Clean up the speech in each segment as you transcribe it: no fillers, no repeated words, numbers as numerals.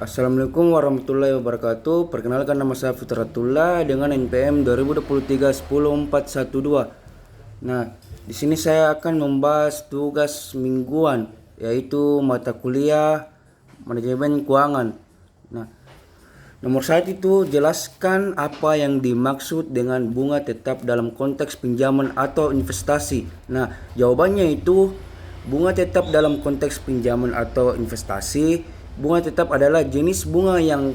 Assalamualaikum warahmatullahi wabarakatuh. Perkenalkan, nama saya Fitratullah dengan NPM 2023-10412. Nah, di sini saya akan membahas tugas mingguan, yaitu mata kuliah manajemen keuangan. Nah, nomor 1 itu jelaskan apa yang dimaksud dengan bunga tetap dalam konteks pinjaman atau investasi. Nah, jawabannya itu bunga tetap dalam konteks pinjaman atau investasi. Bunga tetap adalah jenis bunga yang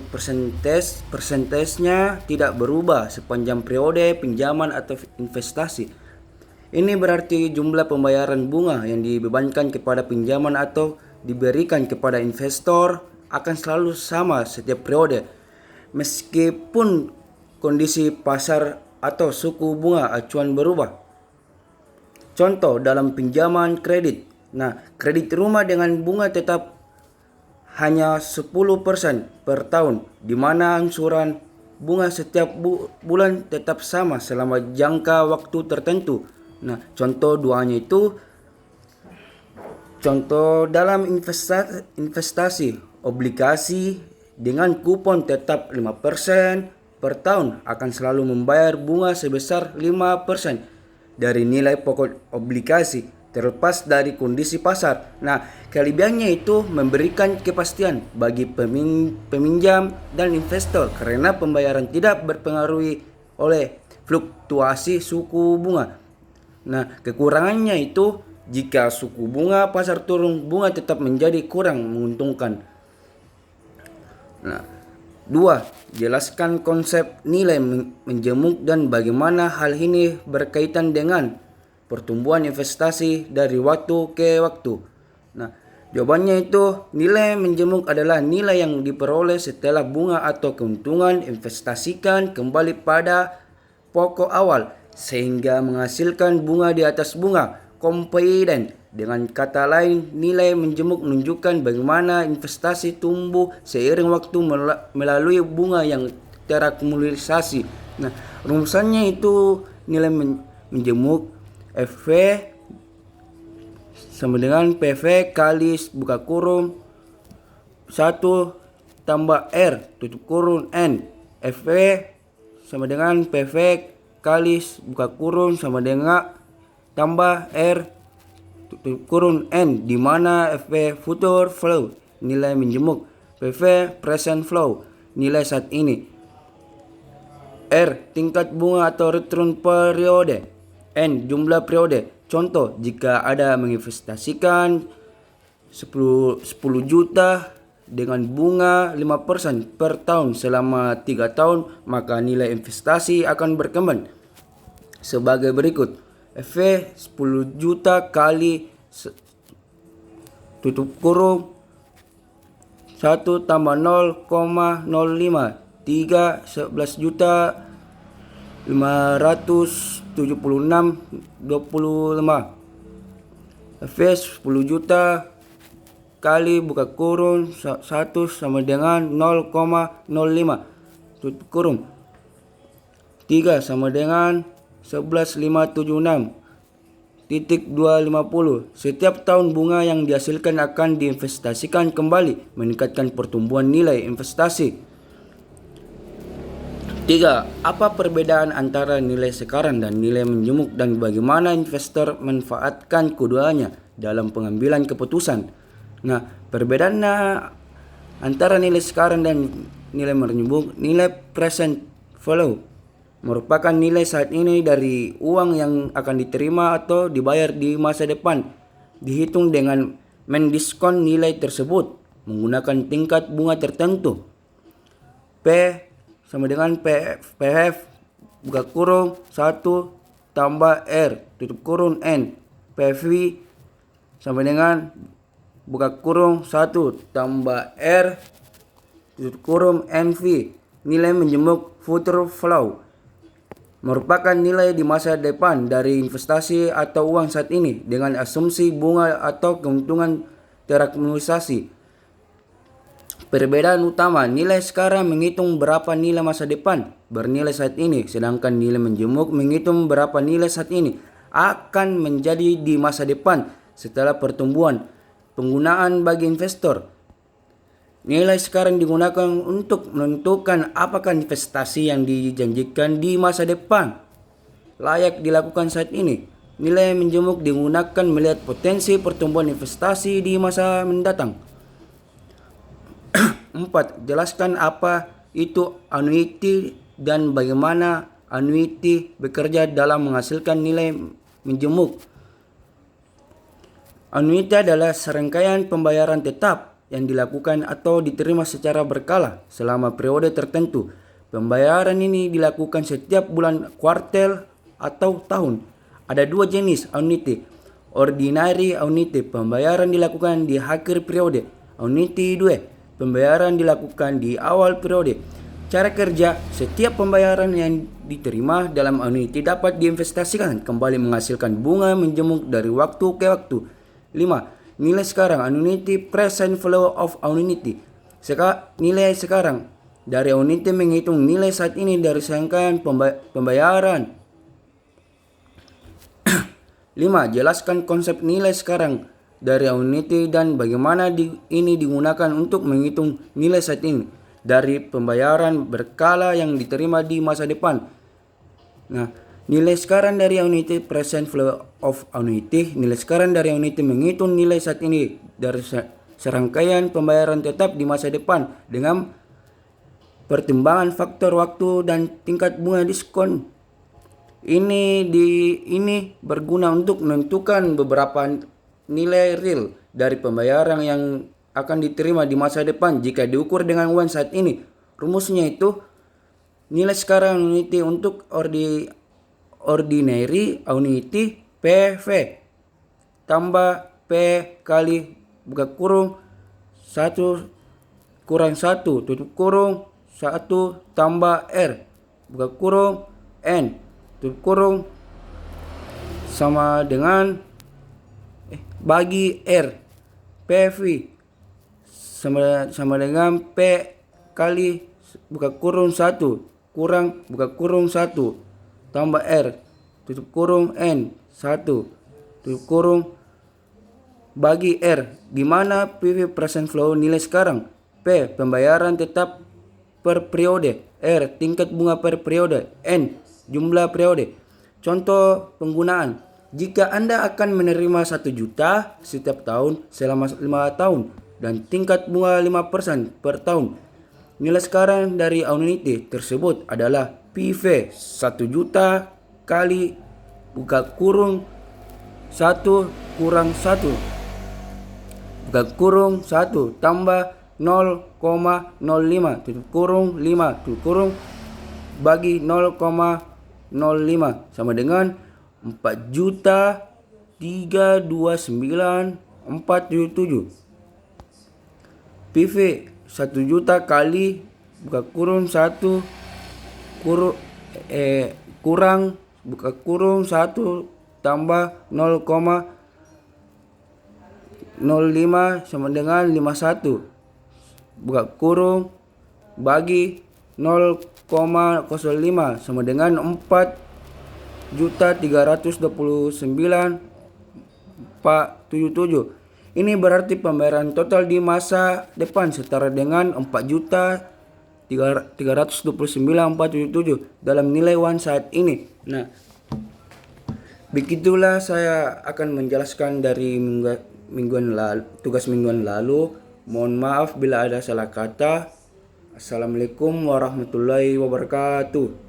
persentasenya tidak berubah sepanjang periode pinjaman atau investasi. Ini berarti jumlah pembayaran bunga yang dibebankan kepada pinjaman atau diberikan kepada investor akan selalu sama setiap periode, meskipun kondisi pasar atau suku bunga acuan berubah. Contoh dalam pinjaman kredit. Nah, kredit rumah dengan bunga tetap hanya 10% per tahun, di mana angsuran bunga setiap bulan tetap sama selama jangka waktu tertentu. Nah, contoh dalam investasi obligasi dengan kupon tetap 5% per tahun akan selalu membayar bunga sebesar 5% dari nilai pokok obligasi, terlepas dari kondisi pasar. Nah, kelebihannya itu memberikan kepastian bagi peminjam dan investor karena pembayaran tidak berpengaruh oleh fluktuasi suku bunga. Nah, kekurangannya itu jika suku bunga pasar turun, bunga tetap menjadi kurang menguntungkan. Nah, 2. Jelaskan konsep nilai menjemuk dan bagaimana hal ini berkaitan dengan pertumbuhan investasi dari waktu ke waktu. Nah, jawabannya itu nilai menjemuk adalah nilai yang diperoleh setelah bunga atau keuntungan investasikan kembali pada pokok awal sehingga menghasilkan bunga di atas bunga komponen. Dengan kata lain, nilai menjemuk menunjukkan bagaimana investasi tumbuh seiring waktu melalui bunga yang terakumulasi. Nah, rumusannya itu nilai menjemuk FV sama dengan PV kali buka kurung 1 tambah R tutup kurung N. FV sama dengan PV kali buka kurung sama dengan tambah R tutup kurung N, di mana FV future flow nilai menjemuk, PV present flow nilai saat ini, R tingkat bunga atau return periode, N jumlah periode. Contoh, jika ada menginvestasikan 10 juta dengan bunga 5% per tahun selama 3 tahun, maka nilai investasi akan berkembang sebagai berikut. FV 10 juta kali tutup kurung 1 tambah 0,05 3 11 juta 576,25. FV 10 juta kali buka kurung 1 sama dengan 0,05 tutup kurung 3 sama dengan 11.576.250. Setiap tahun bunga yang dihasilkan akan diinvestasikan kembali, meningkatkan pertumbuhan nilai investasi. 3. Apa perbedaan antara nilai sekarang dan nilai menjemuk dan bagaimana investor manfaatkan keduanya dalam pengambilan keputusan? Nah, perbedaannya antara nilai sekarang dan nilai menjemuk, nilai present value merupakan nilai saat ini dari uang yang akan diterima atau dibayar di masa depan, dihitung dengan mendiskon nilai tersebut menggunakan tingkat bunga tertentu. P sama dengan PF buka kurung 1 tambah R tutup kurung N. PV sama dengan buka kurung 1 tambah R tutup kurung NV. Nilai menjemuk future flow merupakan nilai di masa depan dari investasi atau uang saat ini dengan asumsi bunga atau keuntungan terakumulasi. Perbedaan utama, nilai sekarang menghitung berapa nilai masa depan bernilai saat ini, sedangkan nilai menjemuk menghitung berapa nilai saat ini akan menjadi di masa depan setelah pertumbuhan. Penggunaan bagi investor. Nilai sekarang digunakan untuk menentukan apakah investasi yang dijanjikan di masa depan layak dilakukan saat ini. Nilai menjemuk digunakan melihat potensi pertumbuhan investasi di masa mendatang. 4. Jelaskan apa itu annuity dan bagaimana annuity bekerja dalam menghasilkan nilai menjemuk. Annuity adalah serangkaian pembayaran tetap yang dilakukan atau diterima secara berkala selama periode tertentu. Pembayaran ini dilakukan setiap bulan, kuartal, atau tahun. Ada dua jenis annuity. Ordinary annuity, pembayaran dilakukan di akhir periode. Annuity 2, pembayaran dilakukan di awal periode. Cara kerja, setiap pembayaran yang diterima dalam annuity dapat diinvestasikan kembali menghasilkan bunga menjemuk dari waktu ke waktu. 5. Nilai sekarang, annuity present flow of annuity. Nilai sekarang dari annuity menghitung nilai saat ini dari serangkaian pembayaran. 5. Jelaskan konsep nilai sekarang dari annuity dan bagaimana ini digunakan untuk menghitung nilai saat ini dari pembayaran berkala yang diterima di masa depan. Nah, nilai sekarang dari annuity present flow of annuity. Nilai sekarang dari annuity menghitung nilai saat ini dari serangkaian pembayaran tetap di masa depan dengan pertimbangan faktor waktu dan tingkat bunga diskon. Ini berguna untuk menentukan beberapa nilai real dari pembayaran yang akan diterima di masa depan jika diukur dengan uang saat ini. Rumusnya itu nilai sekarang annuity untuk ordinary annuity PV tambah P kali buka kurung 1 kurang 1 tutup kurung 1 tambah R buka kurung N tutup kurung sama dengan bagi R PV sama dengan P kali buka kurung 1 kurang buka kurung 1 tambah R tutup kurung N 1 tutup kurung bagi R, di mana PV present flow nilai sekarang, P pembayaran tetap per periode, R tingkat bunga per periode, N jumlah periode. Contoh penggunaan, jika Anda akan menerima 1 juta setiap tahun selama 5 tahun dan tingkat bunga 5% per tahun, nilai sekarang dari annuity tersebut adalah PV 1 juta kali buka kurung 1 kurang 1 buka kurung 1 tambah 0,05 tutup kurung 5 tutup kurung bagi 0,05 sama dengan 4 juta 329.477. PV 1 juta kali buka kurung 1 kurang buka kurung 1 tambah 0,05 sama dengan 51 buka kurung bagi 0,05 sama dengan 4.329.477. Ini berarti pembayaran total di masa depan setara dengan 4.329.477 dalam nilai uang saat ini. Nah, begitulah saya akan menjelaskan dari tugas mingguan lalu. Mohon maaf bila ada salah kata. Assalamualaikum warahmatullahi wabarakatuh.